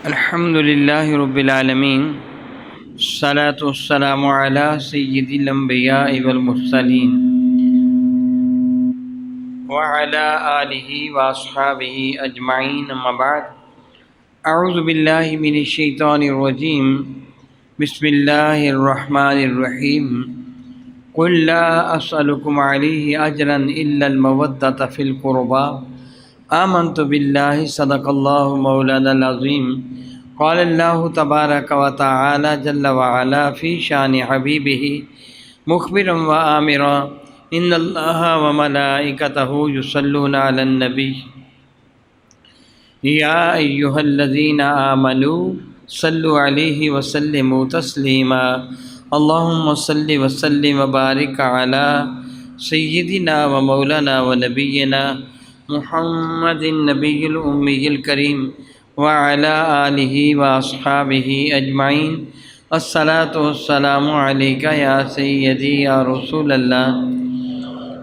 الحمد للہ رب العالمین، الصلاۃ والسلام علی سید الانبیاء والمرسلین وعلی آلہ واصحابہ اجمعین، اما بعد۔ اعوذ باللہ من الشیطان الرجیم، بسم اللہ الرحمن الرحیم۔ قل لا اسألکم علیہ اجرا الا المودۃ فی القربى آمنت باللہ صدق اللہ مولانا العظیم۔ قال اللہ تبارک و تعالی جل وعلا فی شان حبیبہ مخبرا و آمرا ان اللہ و ملائکتہ یصلون علی النبی یا ایہا الذین آمنوا صلوا علیہ وسلموا تسلیما۔ اللہم صل وسلم وبارک علی سیدنا و مولانا و نبینا محمد النبی الامی الکریم وعلی آلہ واصحابہ اجمعین۔ الصلاۃ والسلام علیک یا سیدی یا رسول اللہ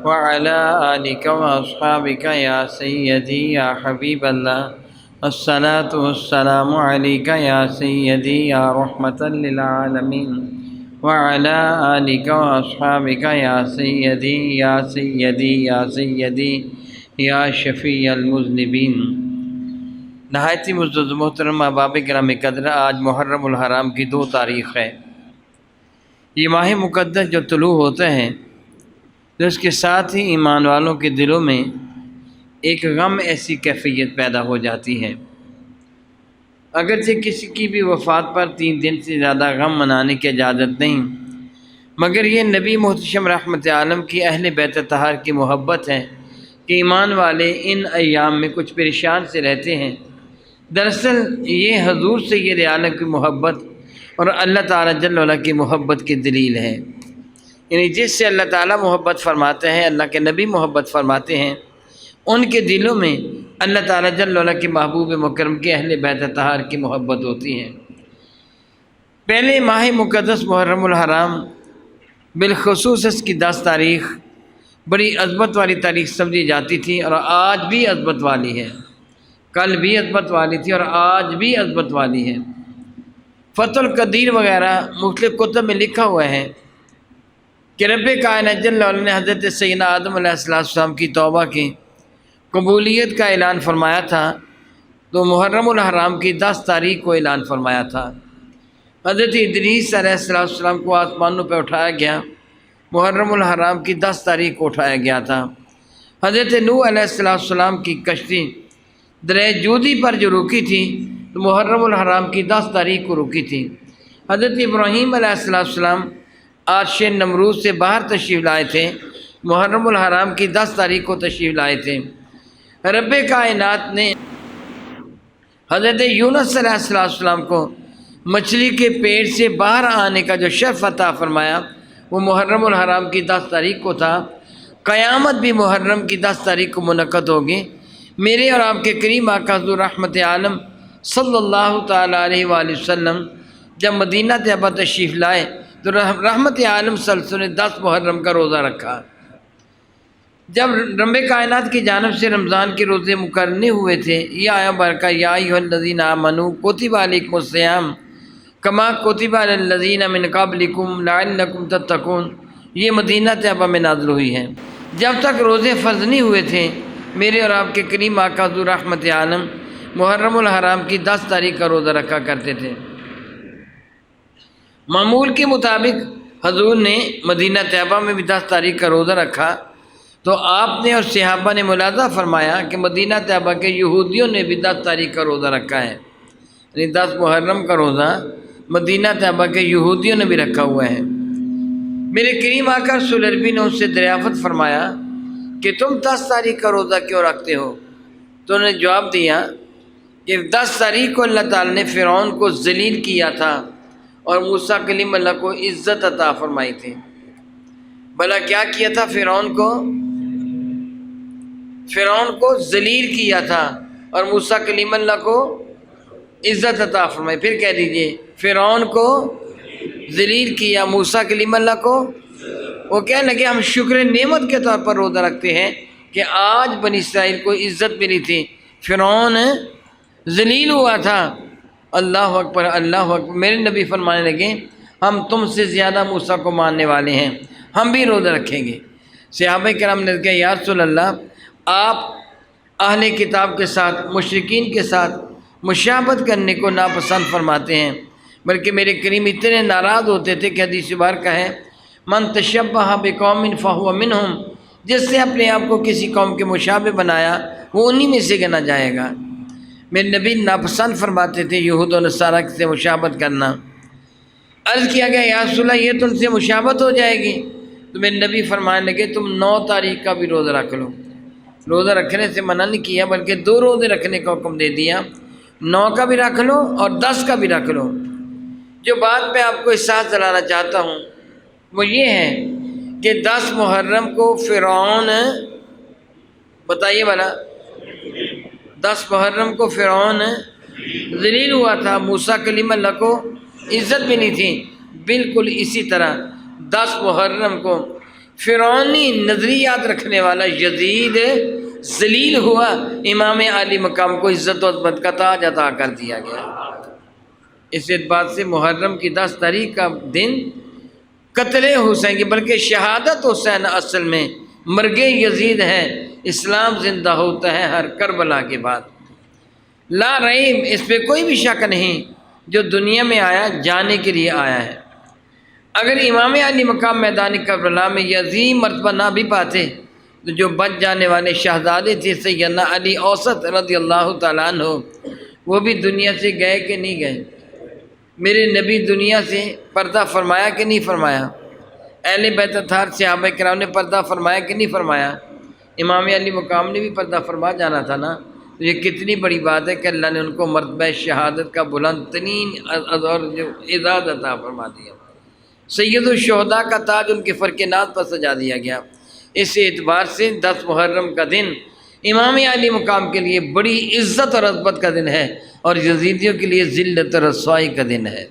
وعلی آلک واصحابک یا سیدی یا حبیب اللہ۔ الصلاۃ والسلام علیک یا سیدی یا رحمۃ للعالمین وعلی آلک واصحابک یا سیدی یا سیدی یا سیدی یا شفیع المذنبین۔ نہایت ہی معزز محترم احباب کرام قدر، آج محرم الحرام کی 2 تاریخ ہے۔ یہ ماہ مقدس جو طلوع ہوتا ہے تو اس کے ساتھ ہی ایمان والوں کے دلوں میں ایک غم ایسی کیفیت پیدا ہو جاتی ہے۔ اگرچہ کسی کی بھی وفات پر 3 دن سے زیادہ غم منانے کی اجازت نہیں، مگر یہ نبی محتشم رحمت عالم کی اہل بیت طاہر کی محبت ہے کہ ایمان والے ان ایام میں کچھ پریشان سے رہتے ہیں۔ دراصل یہ حضور سید عالم کی محبت اور اللہ تعالیٰ جل وعلا کی محبت کی دلیل ہے، یعنی جس سے اللہ تعالیٰ محبت فرماتے ہیں، اللہ کے نبی محبت فرماتے ہیں، ان کے دلوں میں اللہ تعالیٰ جل وعلا کے محبوب مکرم کے اہل بیت طاہر کی محبت ہوتی ہے۔ پہلے ماہ مقدس محرم الحرام بالخصوص اس کی 10 تاریخ بڑی عظمت والی تاریخ سمجھی جاتی تھی، اور آج بھی عظمت والی ہے۔ کل بھی عظمت والی تھی اور آج بھی عظمت والی ہے۔ فتح القدیر وغیرہ مختلف کتب میں لکھا ہوا ہے کہ رب کائنات جل وعلا نے حضرت سیدنا آدم علیہ السلام کی توبہ کی قبولیت کا اعلان فرمایا تھا، تو محرم الحرام کی 10 تاریخ کو اعلان فرمایا تھا۔ حضرت ادریس علیہ السلام کو آسمانوں پہ اٹھایا گیا، محرم الحرام کی 10 تاریخ کو اٹھایا گیا تھا۔ حضرت نوح علیہ السلام کی کشتی دریا جودی پر جو رکی تھی تو محرم الحرام کی 10 تاریخ کو رکی تھی۔ حضرت ابراہیم علیہ السلام عرش نمرود سے باہر تشریف لائے تھے، محرم الحرام کی 10 تاریخ کو تشریف لائے تھے۔ رب کائنات نے حضرت یونس علیہ السلام کو مچھلی کے پیٹ سے باہر آنے کا جو شرف عطا فرمایا وہ محرم الحرام کی 10 تاریخ کو تھا۔ قیامت بھی محرم کی 10 تاریخ کو منعقد ہوگی۔ میرے اور آپ کے کریم آقا حضور رحمت عالم صلی اللہ تعالیٰ علیہ وآلہ وسلم جب مدینہ طیبہ تشریف لائے تو رحمت عالم صلی اللہ علیہ وسلم نے 10 محرم کا روزہ رکھا۔ جب رب کائنات کی جانب سے رمضان کے روزے مقرر ہوئے تھے، یہ آیا برکہ یا ایھا الذین آمنوا کتب علیکم الصیام کما کتب علی الذین من قبلکم لعلکم تتقون، یہ مدینہ طیبہ میں نازل ہوئی ہے۔ جب تک روزے فرض نہیں ہوئے تھے، میرے اور آپ کے کریم آقا حضور رحمت عالم محرم الحرام کی 10 تاریخ کا روزہ رکھا کرتے تھے۔ معمول کے مطابق حضور نے مدینہ طیبہ میں بھی 10 تاریخ کا روزہ رکھا، تو آپ نے اور صحابہ نے ملاحظہ فرمایا کہ مدینہ طیبہ کے یہودیوں نے بھی 10 تاریخ کا روزہ رکھا ہے، یعنی 10 محرم کا روزہ مدینہ طیبہ کے یہودیوں نے بھی رکھا ہوا ہے۔ میرے کریم آقا رسول عربی نے ان سے دریافت فرمایا کہ تم 10 تاریخ کا روزہ کیوں رکھتے ہو؟ تو انہوں نے جواب دیا کہ 10 تاریخ کو اللہ تعالیٰ نے فرعون کو ذلیل کیا تھا اور موسیٰ کلیم اللہ کو عزت عطا فرمائی تھی۔ بھلا کیا کیا تھا؟ فرعون کو ذلیل کیا تھا اور موسیٰ کلیم اللہ کو عزت عطا فرمائی۔ پھر کہہ دیجئے، فرعون کو ذلیل کیا، موسیٰ کلیم اللہ کو۔ وہ کہنے لگے ہم شکر نعمت کے طور پر روزہ رکھتے ہیں کہ آج بنی اسرائیل کو عزت ملی تھی، فرعون ذلیل ہوا تھا اللہ اکبر اللہ اکبر۔ میرے نبی فرمانے لگے ہم تم سے زیادہ موسیٰ کو ماننے والے ہیں، ہم بھی روزہ رکھیں گے۔ صحابہ کرام نے کہا یا رسول اللہ، آپ اہل کتاب کے ساتھ، مشرکین کے ساتھ مشابہت کرنے کو ناپسند فرماتے ہیں، بلکہ میرے کریم اتنے ناراض ہوتے تھے کہ حدیث مبارکہ ہے من تشبہ بقوم فہو منہم، جس نے اپنے آپ کو کسی قوم کے مشابہ بنایا وہ انہی میں سے گنا جائے گا۔ میرے نبی ناپسند فرماتے تھے یہود و نصارہ سے مشابہت کرنا۔ عرض کیا گیا یا رسول اللہ یہ تم سے مشابہت ہو جائے گی؟ تو میرے نبی فرمانے لگے تم 9 تاریخ کا بھی روزہ رکھ لو۔ روزہ رکھنے سے منع نہیں کیا بلکہ 2 روزے رکھنے کا حکم دے دیا، 9 کا بھی رکھ لو اور 10 کا بھی رکھ لو۔ جو بات میں آپ کو احساس دلانا چاہتا ہوں وہ یہ ہے کہ 10 محرم کو فرعون، بتائیے بھلا، 10 محرم کو فرعون ذلیل ہوا تھا، موسیٰ کلیم اللہ کو عزت ملی تھی۔ بالکل اسی طرح 10 محرم کو فرعونی نظریات رکھنے والا یزید ذلیل ہوا، امام عالی مقام کو عزت و عظمت کا تاج عطا کر دیا گیا۔ اس اعتبار سے محرم کی 10 تاریخ کا دن قتل حسین کی بلکہ شہادت حسین اصل میں مرگ یزید ہے۔ اسلام زندہ ہوتا ہے ہر کربلا کے بعد، لا ریب، اس پہ کوئی بھی شک نہیں۔ جو دنیا میں آیا جانے کے لیے آیا ہے۔ اگر امام علی مقام میدان کربلا میں یہ عظیم مرتبہ نہ بھی پاتے تو جو بچ جانے والے شہزادے تھے سیدنا علی اوسط رضی اللہ تعالیٰ عنہ، وہ بھی دنیا سے گئے کہ نہیں گئے؟ میرے نبی دنیا سے پردہ فرمایا کہ نہیں فرمایا؟ اہل بیت اطہار صحابہ کرام نے پردہ فرمایا کہ نہیں فرمایا؟ امام علی مقام نے بھی پردہ فرما جانا تھا نا۔ تو یہ کتنی بڑی بات ہے کہ اللہ نے ان کو مرتبہ شہادت کا بلند ترین اور اعزاز عطا فرما دیا۔ سید الشہداء کا تاج ان کے فرق ناز پر سجا دیا گیا۔ اس اعتبار سے 10 محرم کا دن امام علی مقام کے لیے بڑی عزت اور عظمت کا دن ہے اور یزیدیوں کے لیے ذلت اور رسوائی کا دن ہے۔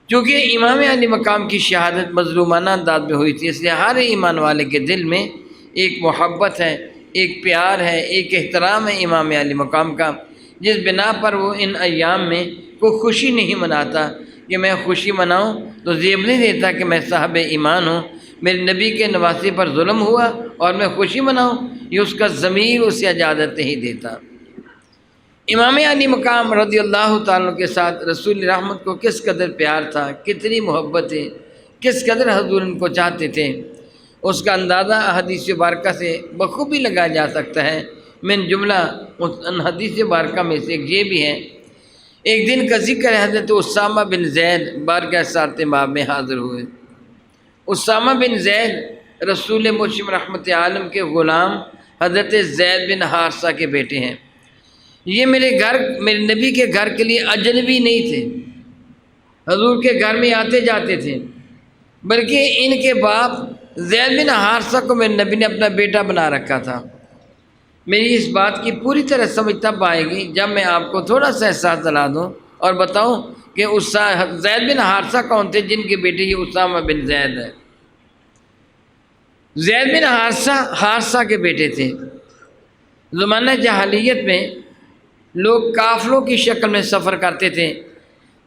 چونکہ امام علی مقام کی شہادت مظلومانہ انداز میں ہوئی تھی، اس لیے ہر ایمان والے کے دل میں ایک محبت ہے، ایک پیار ہے، ایک احترام ہے امام علی مقام کا، جس بنا پر وہ ان ایام میں کوئی خوشی نہیں مناتا کہ میں خوشی مناؤں تو زیب نہیں دیتا کہ میں صاحب ایمان ہوں، میرے نبی کے نواسی پر ظلم ہوا اور میں خوشی مناؤں، یہ اس کا ضمیر اسے اجازت نہیں دیتا۔ امام علی مقام رضی اللہ تعالیٰ کے ساتھ رسول رحمت کو کس قدر پیار تھا، کتنی محبت ہے، کس قدر حضور ان کو چاہتے تھے، اس کا اندازہ حدیث مبارکہ سے بخوبی لگایا جا سکتا ہے۔ من جملہ ان حدیث مبارکہ میں سے ایک یہ بھی ہے، ایک دن کا ذکر ہے، حضرت اسامہ بن زید بارگاہ سارت ماب میں حاضر ہوئے۔ اسامہ بن زید رسول مرشد رحمت عالم کے غلام حضرت زید بن حارثہ کے بیٹے ہیں۔ یہ میرے نبی کے گھر کے لیے اجنبی نہیں تھے، حضور کے گھر میں آتے جاتے تھے، بلکہ ان کے باپ زید بن حارثہ کو میرے نبی نے اپنا بیٹا بنا رکھا تھا۔ میری اس بات کی پوری طرح سمجھ تب آئے گی جب میں آپ کو تھوڑا سا احساس دلا دوں اور بتاؤں کہ زید بن حارثہ کون تھے جن کے بیٹے یہ اسامہ بن زید ہے۔ زید بن حارثہ کے بیٹے تھے۔ زمانہ جاہلیت میں لوگ قافلوں کی شکل میں سفر کرتے تھے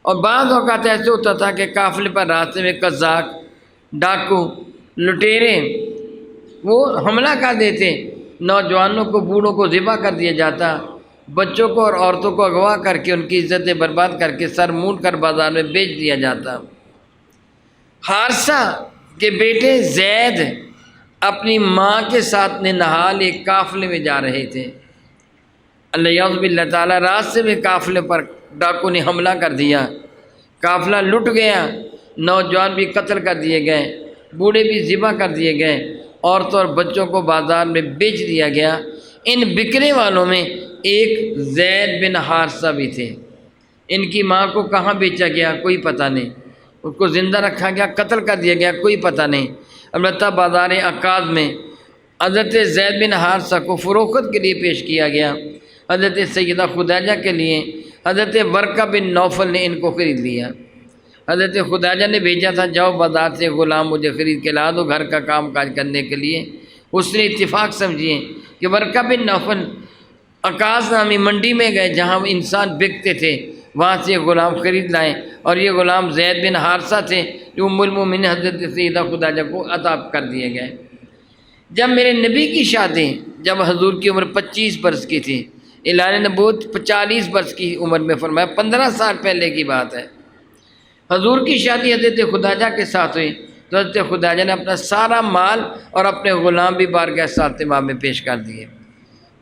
اور بعض اوقات ایسے ہوتا تھا کہ قافلے پر راستے میں قزاق، ڈاکو، لٹیرے وہ حملہ کر دیتے، نوجوانوں کو، بوڑھوں کو ذبح کر دیا جاتا، بچوں کو اور عورتوں کو اغوا کر کے ان کی عزتیں برباد کر کے سر مونڈ کر بازار میں بیچ دیا جاتا۔ حارثہ کے بیٹے زید اپنی ماں کے ساتھ ننہال ایک قافلے میں جا رہے تھے، اللہ باللہ تعالیٰ راستے میں قافلے پر ڈاکو نے حملہ کر دیا، قافلہ لٹ گیا، نوجوان بھی قتل کر دیے گئے، بوڑھے بھی ذبح کر دیے گئے، عورتوں اور بچوں کو بازار میں بیچ دیا گیا۔ ان بکنے والوں میں ایک زید بن حارثہ بھی تھے۔ ان کی ماں کو کہاں بیچا گیا کوئی پتہ نہیں، اس کو زندہ رکھا گیا، قتل کر دیا گیا، کوئی پتہ نہیں۔ البتہ بازار عکاظ میں حضرت زید بن حارثہ کو فروخت کے لیے پیش کیا گیا۔ حضرت سیدہ خدیجہ کے لیے حضرت ورقہ بن نوفل نے ان کو خرید لیا۔ حضرت خدیجہ نے بھیجا تھا جاؤ بازار سے غلام مجھے خرید کے لا دو گھر کا کام کاج کرنے کے لیے۔ اس نے اتفاق سمجھیے کہ ورقہ بن نوفل عکاظ نامی منڈی میں گئے جہاں انسان بکتے تھے، وہاں سے غلام خرید لائے، اور یہ غلام زید بن حارثہ تھے جو ام المومنین حضرت سیدہ خدیجہ کو عطا کر دیے گئے۔ جب میرے نبی کی شادی، جب حضور کی عمر 25 برس کی تھی، اعلان نبوت 40 برس کی عمر میں فرمایا، 15 سال پہلے کی بات ہے، حضور کی شادی حضرت خدیجہ کے ساتھ ہوئی تو حضرت خدیجہ نے اپنا سارا مال اور اپنے غلام بھی بارگاہ ساتمہ میں پیش کر دیے۔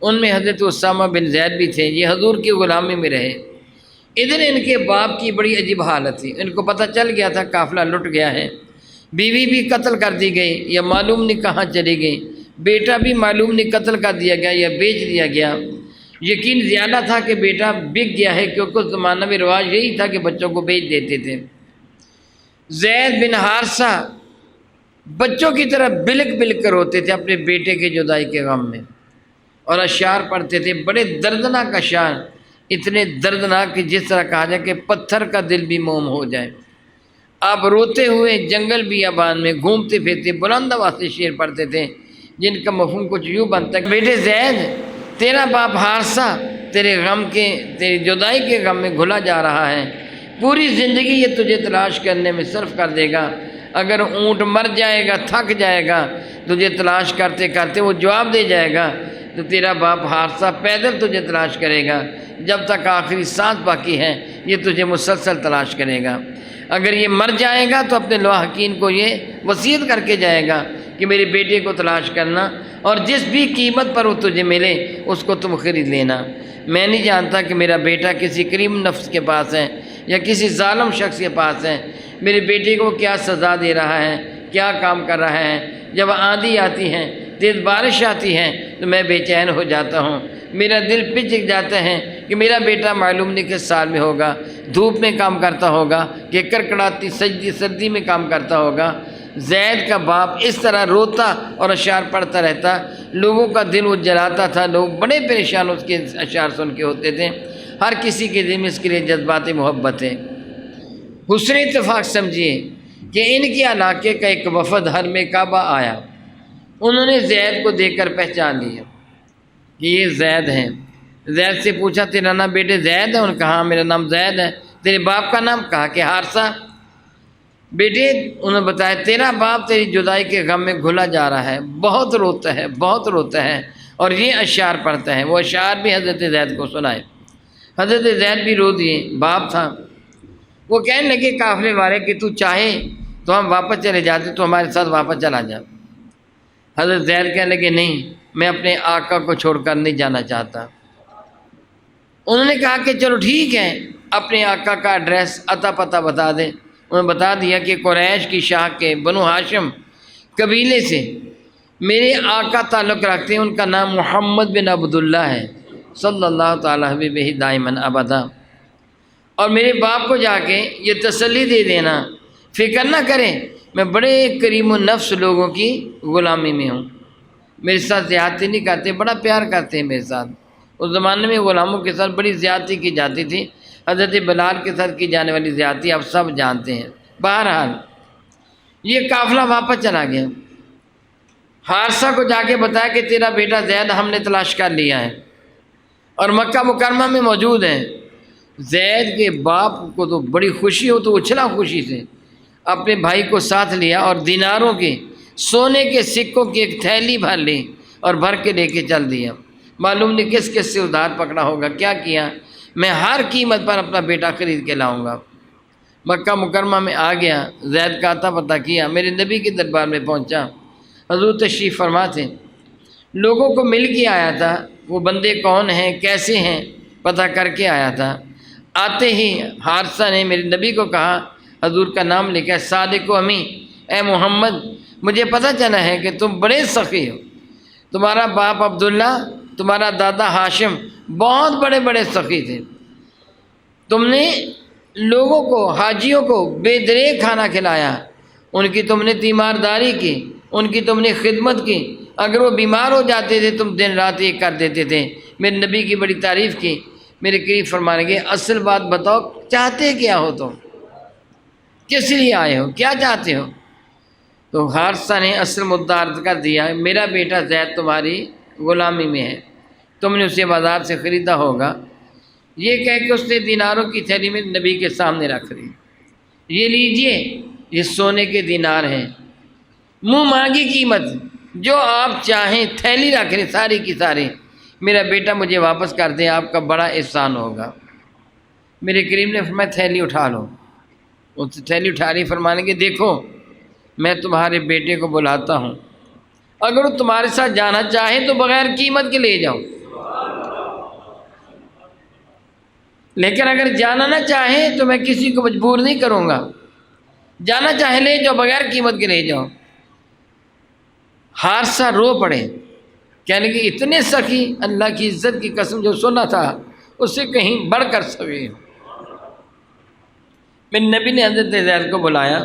ان میں حضرت اسامہ بن زید بھی تھے، یہ حضور کی غلامی میں رہے۔ ادھر ان کے باپ کی بڑی عجیب حالت تھی، ان کو پتہ چل گیا تھا قافلہ لٹ گیا ہے، بیوی بھی قتل کر دی گئی یا معلوم نہیں کہاں چلی گئی، بیٹا بھی معلوم نہیں قتل کر دیا گیا یا بیچ دیا گیا۔ یقین زیادہ تھا کہ بیٹا بک گیا ہے، کیونکہ اس زمانہ میں رواج یہی تھا کہ بچوں کو بیچ دیتے تھے۔ زید بن حارثہ بچوں کی طرح بلک بلک کر روتے تھے اپنے بیٹے کے جدائی کے غم میں، اور اشعار پڑھتے تھے، بڑے دردناک اشعار، اتنے دردناک کہ جس طرح کہا جائے کہ پتھر کا دل بھی موم ہو جائے۔ آپ روتے ہوئے جنگل بیابان میں گھومتے پھرتے بلند آواز سے شعر پڑھتے تھے، جن کا مفہوم کچھ یوں بنتا ہے کہ بیٹے زید، تیرا باپ حارثہ تیرے غم کے، تیری جدائی کے غم میں گھلا جا رہا ہے، پوری زندگی یہ تجھے تلاش کرنے میں صرف کر دے گا، اگر اونٹ مر جائے گا، تھک جائے گا، تجھے تلاش کرتے کرتے وہ جواب دے جائے گا، تو تیرا باپ حارثہ پیدل تجھے تلاش کرے گا، جب تک آخری سانس باقی ہے یہ تجھے مسلسل تلاش کرے گا۔ اگر یہ مر جائے گا تو اپنے لواحقین کو یہ وصیت کر کے جائے گا کہ میرے بیٹے کو تلاش کرنا، اور جس بھی قیمت پر وہ تجھے ملے اس کو تم خرید لینا۔ میں نہیں جانتا کہ میرا بیٹا کسی کریم نفس کے پاس ہے یا کسی ظالم شخص کے پاس ہے، میرے بیٹے کو کیا سزا دے رہا ہے، کیا کام کر رہا ہے۔ جب آندھی آتی ہے، تیز بارش آتی ہے تو میں بے چین ہو جاتا ہوں، میرا دل پچک جاتا ہے کہ میرا بیٹا معلوم نہیں کس سال میں ہوگا، دھوپ میں کام کرتا ہوگا کہ کڑکڑاتی سردی میں کام کرتا ہوگا۔ زید کا باپ اس طرح روتا اور اشعار پڑھتا رہتا، لوگوں کا دل وہ جلاتا تھا، لوگ بڑے پریشان اس کے اشعار سن کے ہوتے تھے، ہر کسی کے دل میں اس کے لیے جذبات محبت ہے۔ حسن اتفاق سمجھیے کہ ان کے علاقے کا ایک وفد حرم کعبہ آیا، انہوں نے زید کو دیکھ کر پہچان لیا کہ یہ زید ہیں۔ زید سے پوچھا تیرا نام بیٹے زید ہے؟ انہوں نے کہا ہاں میرا نام زید ہے۔ تیرے باپ کا نام؟ کہا کہ حارثہ۔ بیٹے انہوں نے بتایا تیرا باپ تیری جدائی کے غم میں گھلا جا رہا ہے، بہت روتا ہے، بہت روتا ہے، اور یہ اشعار پڑھتا ہے۔ وہ اشعار بھی حضرت زید کو سنائے، حضرت زید بھی رو دیے، باپ تھا۔ وہ کہنے لگے قافلے والے کہ تو چاہے تو ہم واپس چلے جاتے، تو ہمارے ساتھ واپس چلا جا۔ حضرت زید کہنے لگے نہیں، میں اپنے آقا کو چھوڑ کر نہیں جانا چاہتا۔ انہوں نے کہا کہ چلو ٹھیک ہے، اپنے آقا کا ایڈریس عطا پتہ بتا دیں۔ انہوں نے بتا دیا کہ قریش کی شاخ کے بنو ہاشم قبیلے سے میرے آقا تعلق رکھتے ہیں، ان کا نام محمد بن عبداللہ ہے صلی اللہ تعالیٰ علیہ دائماً ابدا، اور میرے باپ کو جا کے یہ تسلی دے دینا، فکر نہ کریں، میں بڑے کریم النفس لوگوں کی غلامی میں ہوں، میرے ساتھ زیادتی نہیں کرتے، بڑا پیار کرتے ہیں میرے ساتھ۔ اس زمانے میں غلاموں کے ساتھ بڑی زیادتی کی جاتی تھی، حضرت بلال کے ساتھ کی جانے والی زیادتی آپ سب جانتے ہیں۔ بہرحال یہ قافلہ واپس چلا گیا، حارثہ کو جا کے بتایا کہ تیرا بیٹا زید ہم نے تلاش کر لیا ہے اور مکہ مکرمہ میں موجود ہے۔ زید کے باپ کو تو بڑی خوشی ہو، تو اچھلا خوشی سے اپنے بھائی کو ساتھ لیا اور دیناروں کے، سونے کے سکوں کی ایک تھیلی بھر لی اور بھر کے لے کے چل دیا۔ معلوم نہیں کس کس سے ادھار پکڑا ہوگا، کیا کیا، میں ہر قیمت پر اپنا بیٹا خرید کے لاؤں گا۔ مکہ مکرمہ میں آ گیا، زید کا عطا پتہ کیا، میرے نبی کے دربار میں پہنچا۔ حضور تشریف فرما تھے، لوگوں کو مل کے آیا تھا، وہ بندے کون ہیں کیسے ہیں پتہ کر کے آیا تھا۔ آتے ہی حارثہ نے میرے نبی کو کہا، حضور کا نام لکھا، صادق و امین، اے محمد مجھے پتہ چلا ہے کہ تم بڑے سخی ہو، تمہارا باپ عبداللہ، تمہارا دادا ہاشم بہت بڑے بڑے سخی تھے، تم نے لوگوں کو، حاجیوں کو بے درے کھانا کھلایا، ان کی تم نے تیمارداری کی، ان کی تم نے خدمت کی، اگر وہ بیمار ہو جاتے تھے تم دن رات یہ کر دیتے تھے، میرے نبی کی بڑی تعریف کی۔ میرے قریب فرمانے گے اصل بات بتاؤ، چاہتے کیا ہو تم، کس لیے آئے ہو، کیا چاہتے ہو؟ تو حارثہ نے اصل مدعا عرض کر دیا، میرا بیٹا زید تمہاری غلامی میں ہے، تم نے اسے بازار سے خریدا ہوگا، یہ کہہ کے اس نے دیناروں کی تھیلی میں نبی کے سامنے رکھ دی، یہ لیجئے، یہ سونے کے دینار ہیں، منہ مانگی قیمت، جو آپ چاہیں تھیلی رکھ لیں ساری کی ساری، میرا بیٹا مجھے واپس کر دیں، آپ کا بڑا احسان ہوگا۔ میرے کریم نے فرمایا تھیلی اٹھا لو، اس تھیلی اٹھا رہی، فرمانے کہ دیکھو میں تمہارے بیٹے کو بلاتا ہوں، اگر وہ تمہارے ساتھ جانا چاہے تو بغیر قیمت کے لے جاؤ، لیکن اگر جانا نہ چاہے تو میں کسی کو مجبور نہیں کروں گا، جانا چاہے لے جاؤ، بغیر قیمت کے لے جاؤ۔ حارثہ رو پڑے، کہنے کہ اتنے سخی، اللہ کی عزت کی قسم جو سنا تھا اس سے کہیں بڑھ کر سخی۔ میرے نبی نے حضرت زید کو بلایا،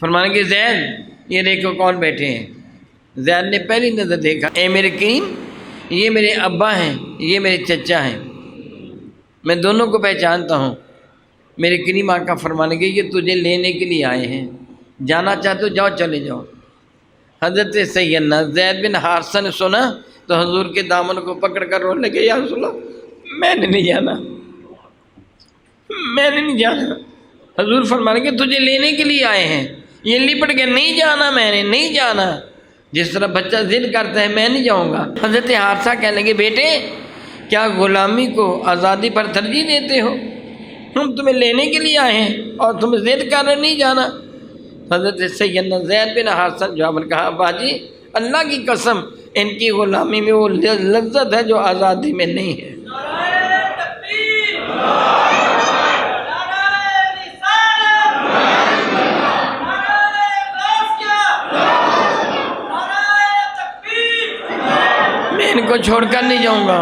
فرمانے کہ زید یہ دیکھو کون بیٹھے ہیں۔ زید نے پہلی نظر دیکھا، اے میرے کریم یہ میرے ابا ہیں، یہ میرے چچا ہیں، میں دونوں کو پہچانتا ہوں۔ میرے کریم آقا فرمانے کہ یہ تجھے لینے کے لیے آئے ہیں، جانا چاہتے ہو جاؤ، چلے جاؤ۔ حضرت سیدنا زید بن حارثہ نے سنا تو حضور کے دامن کو پکڑ کر رونے لگے، یا رسول اللہ میں نے نہیں جانا، میں نے نہیں جانا۔ حضور فرمانے کہ تجھے لینے کے لیے آئے ہیں، یہ لپٹ کے نہیں جانا، میں نے نہیں جانا، جس طرح بچہ ضد کرتا ہے میں نہیں جاؤں گا۔ حضرت حارثہ کہنے لگے بیٹے کیا غلامی کو آزادی پر ترجیح دیتے ہو؟ ہم تمہیں لینے کے لیے آئے ہیں اور تم ضد کر رہے نہیں جانا۔ حضرت سیدنا زید بن حارثہ جواب نے کہا ابا جی اللہ کی قسم ان کی غلامی میں وہ لذت ہے جو آزادی میں نہیں ہے۔ میں ان کو چھوڑ کر نہیں جاؤں گا،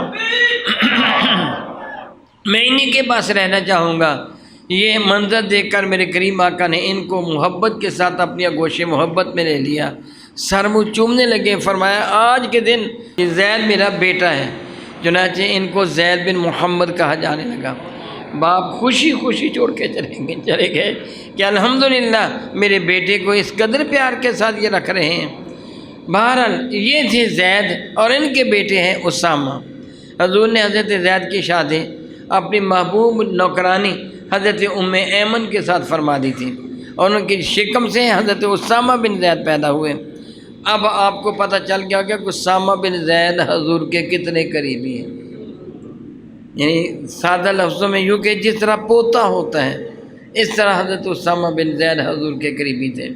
میں انہی کے پاس رہنا چاہوں گا۔ یہ منظر دیکھ کر میرے کریم آقا نے ان کو محبت کے ساتھ اپنی آغوش محبت میں لے لیا، سر منہ چومنے لگے، فرمایا آج کے دن یہ زید میرا بیٹا ہے۔ چنانچہ ان کو زید بن محمد کہا جانے لگا۔ باپ خوشی خوشی چھوڑ کے چلے گئے کہ الحمدللہ میرے بیٹے کو اس قدر پیار کے ساتھ یہ رکھ رہے ہیں۔ بہرحال یہ تھے زید اور ان کے بیٹے ہیں اسامہ۔ حضور نے حضرت زید کی شادی اپنی محبوب نوکرانی حضرت ام ایمن کے ساتھ فرما دی تھی، اور ان کی شکم سے حضرت اسامہ بن زید پیدا ہوئے۔ اب آپ کو پتہ چل گیا کہ اسامہ بن زید حضور کے کتنے قریبی ہیں، یعنی سادہ لفظوں میں یوں کہ جس طرح پوتا ہوتا ہے اس طرح حضرت اسامہ بن زید حضور کے قریبی تھے۔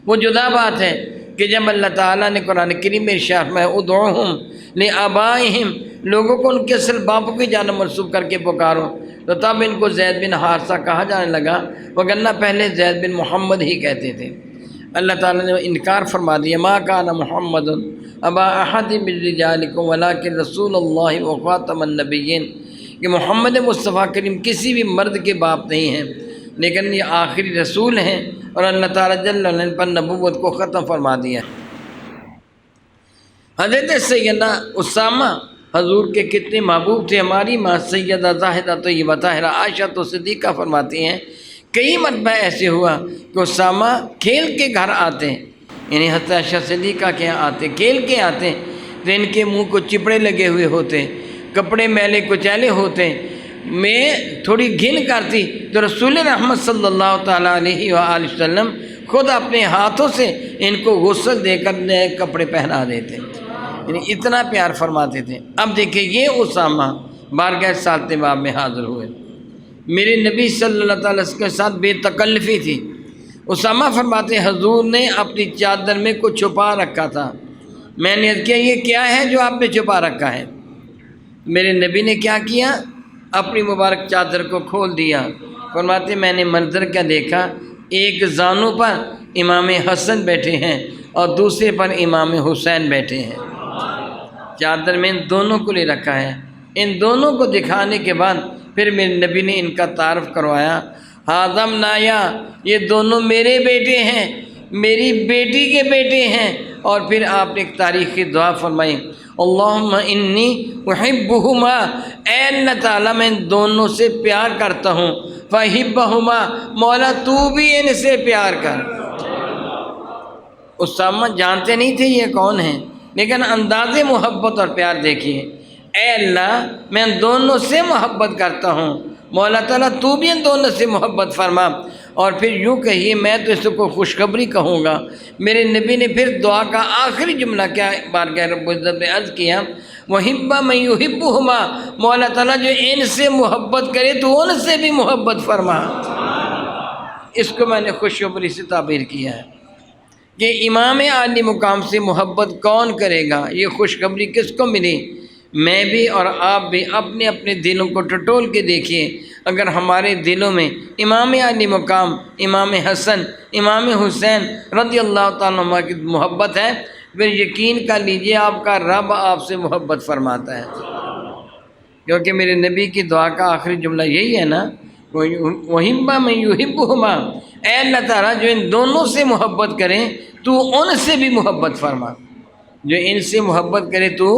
وہ جدا بات ہے کہ جب اللہ تعالیٰ نے قرآن کریم میں ارشاد فرمایا ادعوہم لآبائہم، لوگوں کو ان کے اصل باپوں کی جانب منسوب کر کے پکارو، تو تب ان کو زید بن حارثہ کہا جانے لگا، وگرنہ پہلے زید بن محمد ہی کہتے تھے۔ اللہ تعالیٰ نے انکار فرما دیا، ما کان محمد ابا احد من رجالکم ولکن رسول اللہ وخاتم النبیین، کہ محمد مصطفیٰ کریم کسی بھی مرد کے باپ نہیں ہیں لیکن یہ آخری رسول ہیں، اور اللہ تعالیٰ جل جلالہ نے پر نبوت کو ختم فرما دیا۔ حضرت سیدنا اسامہ حضور کے کتنے محبوب تھے۔ ہماری ماں سیدہ زاہدہ طیبہ طاہرہ عائشہ تو صدیقہ فرماتی ہیں کئی مرتبہ ایسے ہوا کہ اسامہ کھیل کے گھر آتے، یعنی حضرت عائشہ صدیقہ کے یہاں آتے، کھیل کے آتے، تو ان کے منہ کو چپڑے لگے ہوئے ہوتے، کپڑے میلے کچیلے ہوتے، میں تھوڑی گھن کرتی تو رسول رحمت صلی اللہ تعالیٰ علیہ وآلہ وسلم خود اپنے ہاتھوں سے ان کو غسل دے کر نئے کپڑے پہنا دیتے، یعنی اتنا پیار فرماتے تھے۔ اب دیکھیں یہ اسامہ بارگاہ سعادت باب میں حاضر ہوئے، میرے نبی صلی اللہ تعالیٰ کے ساتھ بے تکلفی تھی۔ اسامہ فرماتے حضور نے اپنی چادر میں کچھ چھپا رکھا تھا، میں نے عرض کیا یہ کیا ہے جو آپ نے چھپا رکھا ہے؟ میرے نبی نے کیا کیا، اپنی مبارک چادر کو کھول دیا، فرماتے میں نے منظر کیا دیکھا، ایک زانو پر امام حسن بیٹھے ہیں اور دوسرے پر امام حسین بیٹھے ہیں، چادر میں ان دونوں کو لے رکھا ہے۔ ان دونوں کو دکھانے کے بعد پھر میرے نبی نے ان کا تعارف کروایا، ہاذم نایا، یہ دونوں میرے بیٹے ہیں، میری بیٹی کے بیٹے ہیں، اور پھر آپ نے ایک تاریخی دعا فرمائی، اللہم انی احبہما، اے اللہ تعالیٰ میں ان دونوں سے پیار کرتا ہوں، فاحبہما، مولا تو بھی ان سے پیار کر۔ اسامہ جانتے نہیں تھے یہ کون ہیں، لیکن انداز محبت اور پیار دیکھیے، اے اللہ میں ان دونوں سے محبت کرتا ہوں، مولا تعالیٰ تو بھی ان دونوں سے محبت فرما۔ اور پھر یوں کہیے میں تو اس کو خوشخبری کہوں گا۔ میرے نبی نے پھر دعا کا آخری جملہ کیا بارگاہ رب العزت میں عرض کیا، وَحِبَّ مَن يُحِبُّهُمَا، مولا تعالیٰ جو ان سے محبت کرے تو ان سے بھی محبت فرما۔ اس کو میں نے خوشخبری سے تعبیر کیا ہے کہ امام عالی مقام سے محبت کون کرے گا، یہ خوشخبری کس کو ملی؟ میں بھی اور آپ بھی اپنے اپنے دلوں کو ٹٹول کے دیکھیے، اگر ہمارے دلوں میں امام عالی مقام، امام حسن، امام حسین رضی اللہ تعالیٰ عنہ کی محبت ہے، پھر یقین کر لیجئے آپ کا رب آپ سے محبت فرماتا ہے، کیونکہ میرے نبی کی دعا کا آخری جملہ یہی ہے نا، وَحِبَّ مَن يُحِبُّهُمَا، اے اللہ تعالیٰ جو ان دونوں سے محبت کریں تو ان سے بھی محبت فرما، جو ان سے محبت کرے تو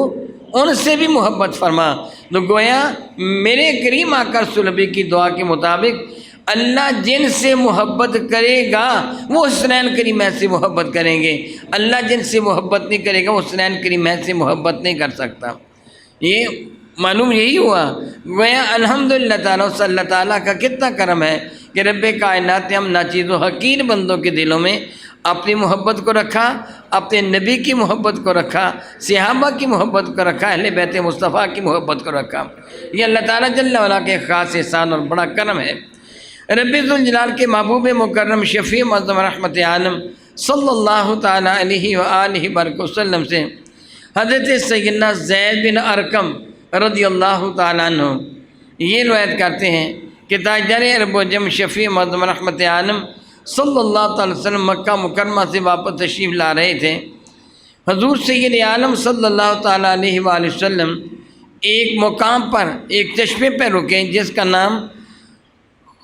ان سے بھی محبت فرما۔ تو گویا میرے کریم آقا رسول اللہ کی دعا کے مطابق اللہ جن سے محبت کرے گا وہ حسنین کریمین سے محبت کریں گے، اللہ جن سے محبت نہیں کرے گا وہ حسنین کریمین سے محبت نہیں کر سکتا۔ یہ معلوم یہی ہوا، گویا الحمدللہ تعالیٰ صلی اللہ تعالیٰ کا کتنا کرم ہے کہ رب کائنات نے ہم ناچیز و حقیر بندوں کے دلوں میں اپنی محبت کو رکھا، اپنے نبی کی محبت کو رکھا، صحابہ کی محبت کو رکھا، اہل بیت مصطفیٰ کی محبت کو رکھا۔ یہ اللہ تعالیٰ جل وعلا کے خاص احسان اور بڑا کرم ہے۔ رب ذوالجلال کے محبوب مکرم شفیع معظم رحمت عالم صلی اللہ تعالیٰ علیہ وآلہ وبارک وسلم سے حضرت سیدنا زید بن ارقم رضی اللہ تعالیٰ عنہ یہ روایت کرتے ہیں کہ تاجر عرب و عجم شفیع معظم رحمت عالم صلی اللہ تعالی وسلم مکہ مکرمہ سے واپس تشریف لا رہے تھے۔ حضور سید عالم صلی اللہ تعالیٰ علیہ وآلہ وسلم ایک مقام پر ایک چشمے پہ رکے جس کا نام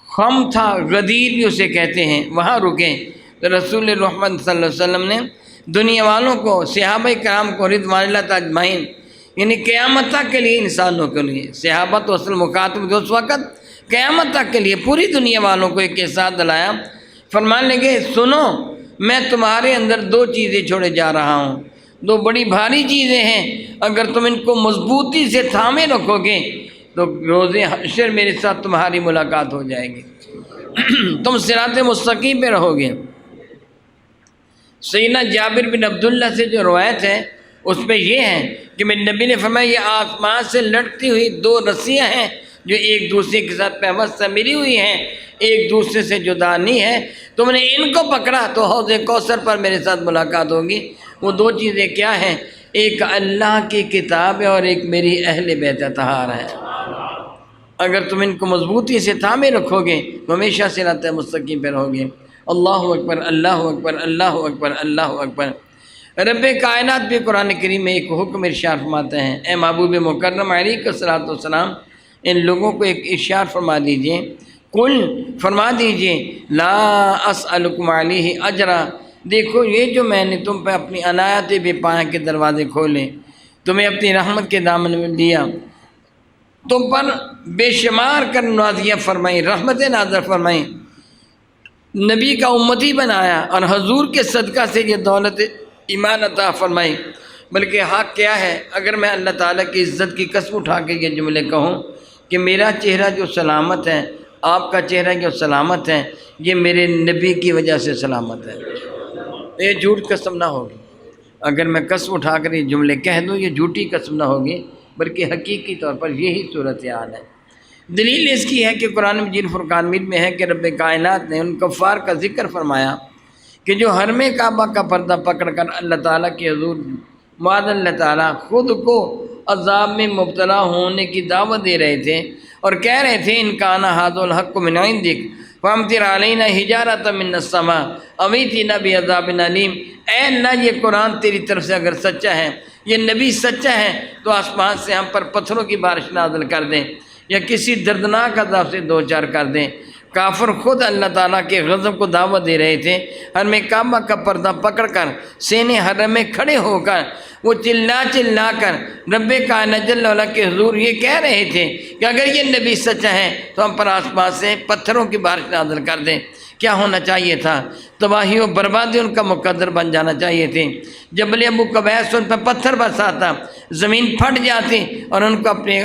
خم تھا، غدیر بھی اسے کہتے ہیں، وہاں رکے تو رسول رحمت صلی اللہ علیہ وسلم نے دنیا والوں کو، صحابہ کرام کو رضوان اللہ اجمعین، یعنی قیامت تک کے لیے انسانوں کے لیے، صحابہ تو اصل مخاطب تھے اس وقت، قیامت تک کے لیے پوری دنیا والوں کو ایک احساس دلایا، فرمانے لگے سنو میں تمہارے اندر دو چیزیں چھوڑے جا رہا ہوں، دو بڑی بھاری چیزیں ہیں، اگر تم ان کو مضبوطی سے تھامے رکھو گے تو روز حشر میرے ساتھ تمہاری ملاقات ہو جائے گی، تم صراط مستقیم پہ رہو گے۔ سیدنا جابر بن عبداللہ سے جو روایت ہے اس میں یہ ہے کہ میرے نبی نے فرمایا یہ آسمان سے لٹکتی ہوئی دو رسیاں ہیں جو ایک دوسرے کے ساتھ پیوست سے ملی ہوئی ہیں، ایک دوسرے سے جدا نہیں ہے، تم نے ان کو پکڑا تو حوض کوثر پر میرے ساتھ ملاقات ہوگی۔ وہ دو چیزیں کیا ہیں؟ ایک اللہ کی کتاب ہے اور ایک میری اہل بیت اطہار ہے۔ اگر تم ان کو مضبوطی سے تھامے رکھو گے تو ہمیشہ صراط مستقیم پہ رہو گے۔ اللہ اکبر، اللہ اکبر، اللہ اکبر، اللہ اکبر۔ رب کائنات بھی قرآن کریم میں ایک حکم ارشاد فرماتے ہیں، اے محبوب مکرم علیہ الصلوۃ والسلام ان لوگوں کو ایک ارشاد فرما دیجئے، قل فرما دیجئے لا اسألکم علیہ اجرا، دیکھو یہ جو میں نے تم پہ اپنی عنایت بے پناہ کے دروازے کھولے، تمہیں اپنی رحمت کے دامن میں دیا، تم پر بے شمار کر نوازیاں فرمائی، رحمتیں نازل فرمائی، نبی کا امتی بنایا اور حضور کے صدقہ سے یہ دولت ایمان عطا فرمائی۔ بلکہ حق کیا ہے، اگر میں اللہ تعالیٰ کی عزت کی قسم اٹھا کے یہ جملے کہوں کہ میرا چہرہ جو سلامت ہے، آپ کا چہرہ جو سلامت ہے، یہ میرے نبی کی وجہ سے سلامت ہے، یہ جھوٹ قسم نہ ہوگی۔ اگر میں قسم اٹھا کر یہ جملے کہہ دوں یہ جھوٹی قسم نہ ہوگی، بلکہ حقیقی طور پر یہی صورتحال ہے۔ دلیل اس کی ہے کہ قرآن مجید فرقان مجید میں ہے کہ رب کائنات نے ان کفار کا ذکر فرمایا کہ جو حرم کعبہ کا پردہ پکڑ کر اللہ تعالیٰ کے حضور معاذ اللہ تعالیٰ خود کو عذاب میں مبتلا ہونے کی دعوت دے رہے تھے اور کہہ رہے تھے ان کان ھذا الحق من عندک فامطر علینا حجارۃ من السماء او ائتنا بعذاب علیم، اے اللہ یہ قرآن تیری طرف سے اگر سچا ہے، یہ نبی سچا ہے تو آسمان سے ہم پر پتھروں کی بارش نازل کر دیں یا کسی دردناک عذاب سے دو چار کر دیں۔ کافر خود اللہ تعالیٰ کے غضب کو دعوت دے رہے تھے۔ حرم کعبہ کا پردہ پکڑ کر سینے حرم میں کھڑے ہو کر وہ چلا کر رب کائنات جل وعلا کے حضور یہ کہہ رہے تھے کہ اگر یہ نبی سچا ہے تو ہم پر آسمان سے پتھروں کی بارش نازل کر دیں۔ کیا ہونا چاہیے تھا؟ تباہی و بربادی ان کا مقدر بن جانا چاہیے تھے۔ جبل ابو قبیس ان پر پتھر برساتا، زمین پھٹ جاتی اور ان کو اپنے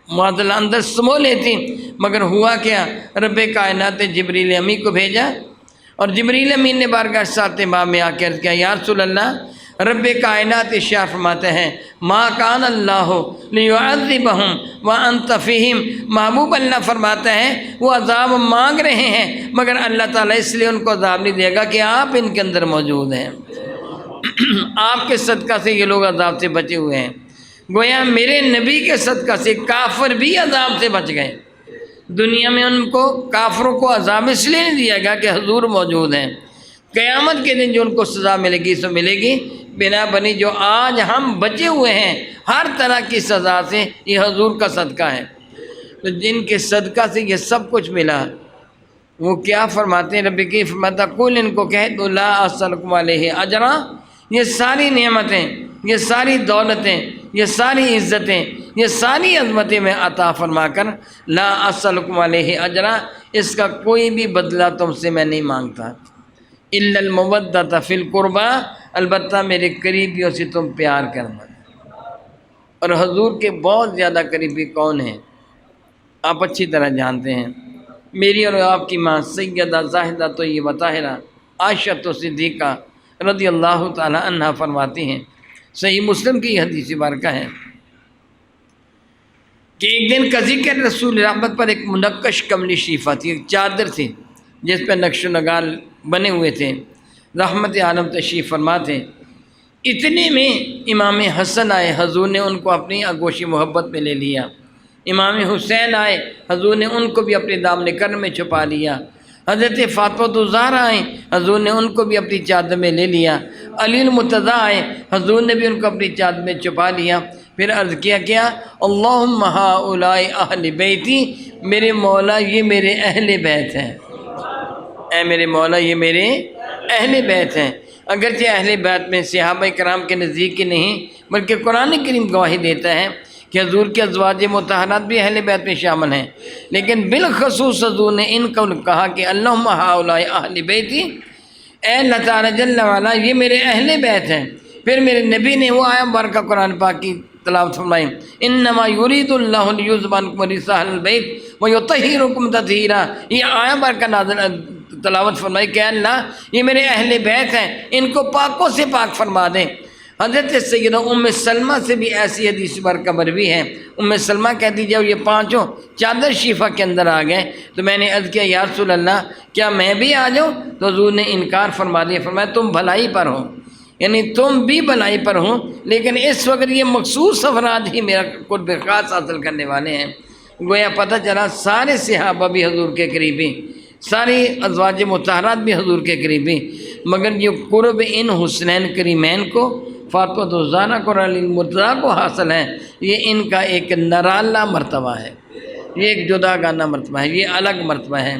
معادلہ اندر سمو لیتی، مگر ہوا کیا؟ رب کائنات نے جبریل امین کو بھیجا اور جبریل امین نے بارگاہ سات باب میں آ کے عرض کیا، یا رسول اللہ، رب کائنات ارشاد فرماتے ہیں ما کان اللہ لیعذبہم وانت فیہم، محبوب اللہ فرماتے ہیں وہ عذاب مانگ رہے ہیں مگر اللہ تعالیٰ اس لیے ان کو عذاب نہیں دے گا کہ آپ ان کے اندر موجود ہیں۔ آپ کے صدقہ سے یہ لوگ عذاب سے بچے ہوئے ہیں۔ گویا میرے نبی کے صدقہ سے کافر بھی عذاب سے بچ گئے۔ دنیا میں ان کو کافروں کو عذاب اس لیے نہیں دیا گیا کہ حضور موجود ہیں، قیامت کے دن جو ان کو سزا ملے گی سو ملے گی بنا بنی جو آج ہم بچے ہوئے ہیں ہر طرح کی سزا سے، یہ حضور کا صدقہ ہے۔ تو جن کے صدقہ سے یہ سب کچھ ملا وہ کیا فرماتے ہیں؟ رب کی فرماتا کل ان کو کہہ دو لا اسألکم علیہ اجرا، یہ ساری نعمتیں، یہ ساری دولتیں، یہ ساری عزتیں، یہ ساری عظمتیں میں عطا فرما کر لا اسألکم علیہ اجرا، اس کا کوئی بھی بدلہ تم سے میں نہیں مانگتا، الا المودۃ فی القربى، البتہ میرے قریبیوں سے تم پیار کرنا۔ اور حضور کے بہت زیادہ قریبی کون ہیں آپ اچھی طرح جانتے ہیں۔ میری اور آپ کی ماں سیدہ زاہدہ طیبہ طاہرہ عائشہ صدیقہ رضی اللہ تعالی عنہا فرماتی ہیں، صحیح مسلم کی یہ حدیث مبارکہ ہے کہ ایک دن قاضی کے رسول رحمت پر ایک منقش کملی شیفہ تھی، ایک چادر تھی جس پہ نقش و نگار بنے ہوئے تھے، رحمت عالم تشریف فرما تھے۔ اتنے میں امام حسن آئے، حضور نے ان کو اپنی آغوش محبت میں لے لیا۔ امام حسین آئے، حضور نے ان کو بھی اپنے دامن کرم میں چھپا لیا۔ حضرت فاطمہ الزہرا آئیں، حضور نے ان کو بھی اپنی چادر میں لے لیا۔ علی المرتضیٰ آئے، حضور نے بھی ان کو اپنی چادر میں چھپا لیا۔ پھر عرض کیا اللہم ہؤلاء اہل بیتی، میرے مولا یہ میرے اہل بیت ہیں، اے میرے مولا یہ میرے اہل بیت ہیں۔ اگرچہ اہل بیت میں صحابہ کرام کے نزدیک کی نہیں بلکہ قرآن کریم گواہی دیتا ہے کہ حضور کے ازواج مطہرات بھی اہل بیت میں شامل ہیں، لیکن بالخصوص حضور نے ان کو کہا کہ اللہم ہؤلاء اہل بیتی، اے اللہ تعالیٰ جل وعلا یہ میرے اہل بیت ہیں۔ پھر میرے نبی نے وہ آیا مبارکہ قرآن پاک کی تلاوت فرمائی، انما یرید اللہ لیذھب عنکم الرجس اہل البیت ویطہرکم تطہیرا، یہ آیا مبارکہ نازل تلاوت فرمائی کہ اللہ یہ میرے اہل بیت ہیں، ان کو پاکوں سے پاک فرما دیں۔ حضرت سیدہ ام سلمہ سے بھی ایسی حدیث مبارکہ مروی ہے، ام سلمہ کہتی جب یہ پانچوں چادر شیفہ کے اندر آ گئے تو میں نے عرض کیا یا رسول اللہ کیا میں بھی آ جاؤں؟ تو حضور نے انکار فرما دیا، فرمایا تم بھلائی پر ہو، یعنی تم بھی بھلائی پر ہو، لیکن اس وقت یہ مخصوص افراد ہی میرا قرب خاص حاصل کرنے والے ہیں۔ گویا پتہ چلا سارے صحابہ بھی حضور کے قریبی، ساری ازواج مطہرات بھی حضور کے قریبی، مگر یہ قرب ان حسنین کریمین کو، فاطمہ الزہرا کو اور علی المرتضیٰ کو حاصل ہے، یہ ان کا ایک نرالا مرتبہ ہے، یہ ایک جدا گانا مرتبہ ہے، یہ الگ مرتبہ ہے۔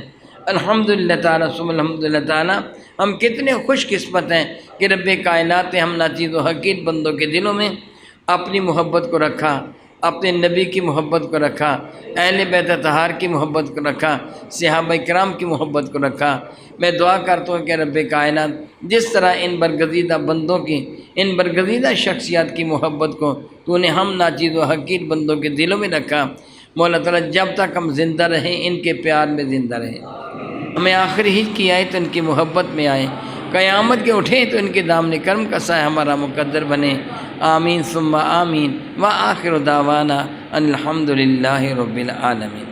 الحمدللہ تعالیٰ ثم الحمدللہ تعالیٰ، ہم کتنے خوش قسمت ہیں کہ رب کائنات نے ہم ناچیز و حقیر بندوں کے دلوں میں اپنی محبت کو رکھا، اپنے نبی کی محبت کو رکھا، اہل بیت اطہار کی محبت کو رکھا، صحابہ کرام کی محبت کو رکھا۔ میں دعا کرتا ہوں کہ رب کائنات جس طرح ان برگزیدہ بندوں کی، ان برگزیدہ شخصیات کی محبت کو تو نے ہم ناچیز و حقیر بندوں کے دلوں میں رکھا، مولا تعالیٰ جب تک ہم زندہ رہیں ان کے پیار میں زندہ رہیں، ہمیں آخری ہی کی آئے تو ان کی محبت میں آئے، قیامت کے اٹھیں تو ان کے دامن کرم کا سایہ ہمارا مقدر بنے۔ آمین ثم آمین وآخر دعوانا ان الحمدللہ رب العالمین۔